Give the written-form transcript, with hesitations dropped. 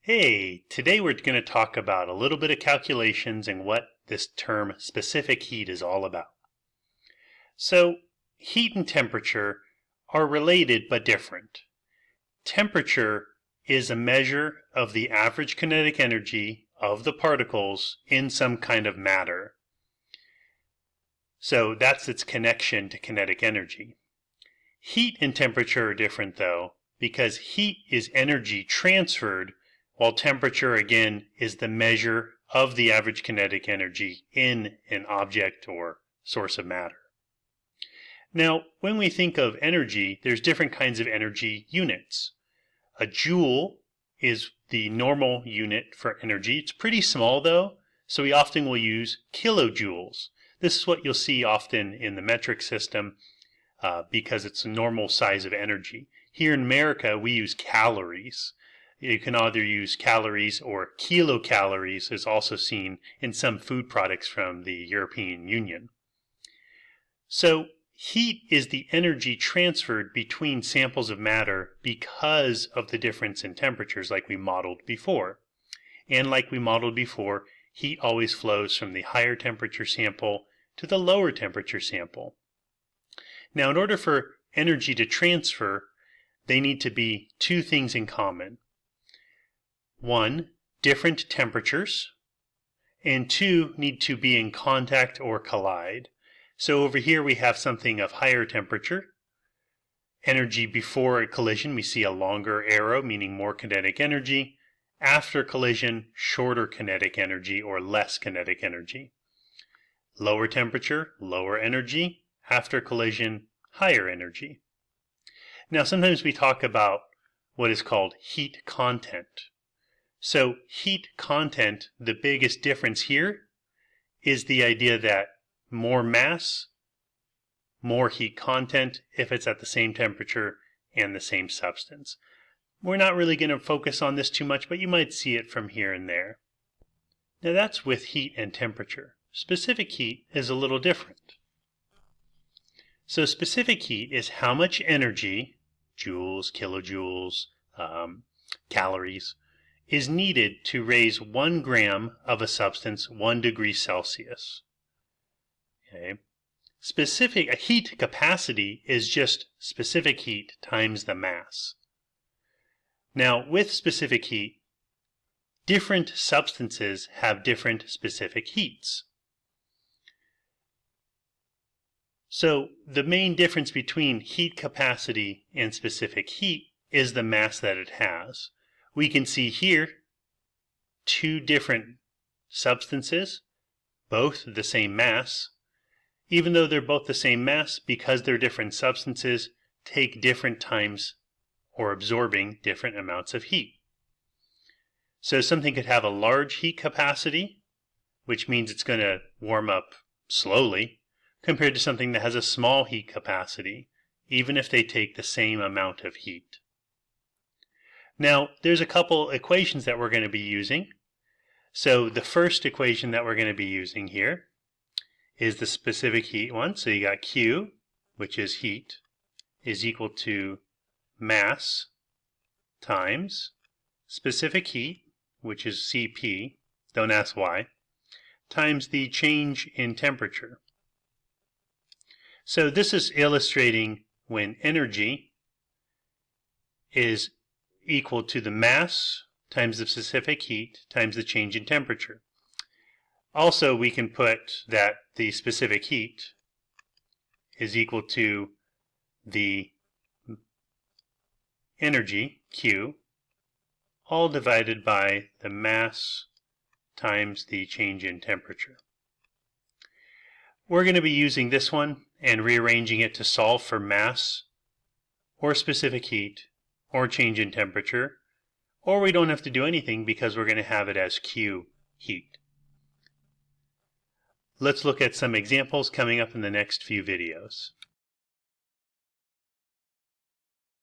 Hey, today we're going to talk about a little bit of calculations and what this term specific heat is all about. So, heat and temperature are related but different. Temperature is a measure of the average kinetic energy of the particles in some kind of matter. So that's its connection to kinetic energy. Heat and temperature are different though, because heat is energy transferred, while temperature, again, is the measure of the average kinetic energy in an object or source of matter. Now, when we think of energy, there's different kinds of energy units. A joule is the normal unit for energy. It's pretty small, though, so we often will use kilojoules. This is what you'll see often in the metric system because it's a normal size of energy. Here in America, we use calories. You can either use calories or kilocalories, is also seen in some food products from the European Union. So heat is the energy transferred between samples of matter because of the difference in temperatures like we modeled before. And like we modeled before, heat always flows from the higher temperature sample to the lower temperature sample. Now, in order for energy to transfer, they need to be two things in common. One, different temperatures, and two, need to be in contact or collide. So over here we have something of higher temperature. Energy before a collision, we see a longer arrow, meaning more kinetic energy. After collision, shorter kinetic energy or less kinetic energy. Lower temperature, lower energy. After collision, higher energy. Now sometimes we talk about what is called heat content. So heat content, the biggest difference here is the idea that more mass, more heat content if it's at the same temperature and the same substance. We're not really going to focus on this too much, but you might see it from here and there. Now that's with heat and temperature. Specific heat is a little different. So specific heat is how much energy, joules, kilojoules, calories, is needed to raise 1 gram of a substance 1 degree Celsius. Okay. Specific heat capacity is just specific heat times the mass. Now, with specific heat, different substances have different specific heats. So the main difference between heat capacity and specific heat is the mass that it has. We can see here two different substances, both the same mass. Even though they're both the same mass, because they're different substances, take different times or absorbing different amounts of heat. So something could have a large heat capacity, which means it's going to warm up slowly, compared to something that has a small heat capacity, even if they take the same amount of heat. Now, there's a couple equations that we're going to be using. So the first equation that we're going to be using here is the specific heat one. So you got Q, which is heat, is equal to mass times specific heat, which is Cp, don't ask why, times the change in temperature. So this is illustrating when energy is equal to the mass times the specific heat times the change in temperature. Also, we can put that the specific heat is equal to the energy, Q, all divided by the mass times the change in temperature. We're going to be using this one and rearranging it to solve for mass or specific heat or change in temperature, or we don't have to do anything because we're going to have it as Q, heat. Let's look at some examples coming up in the next few videos.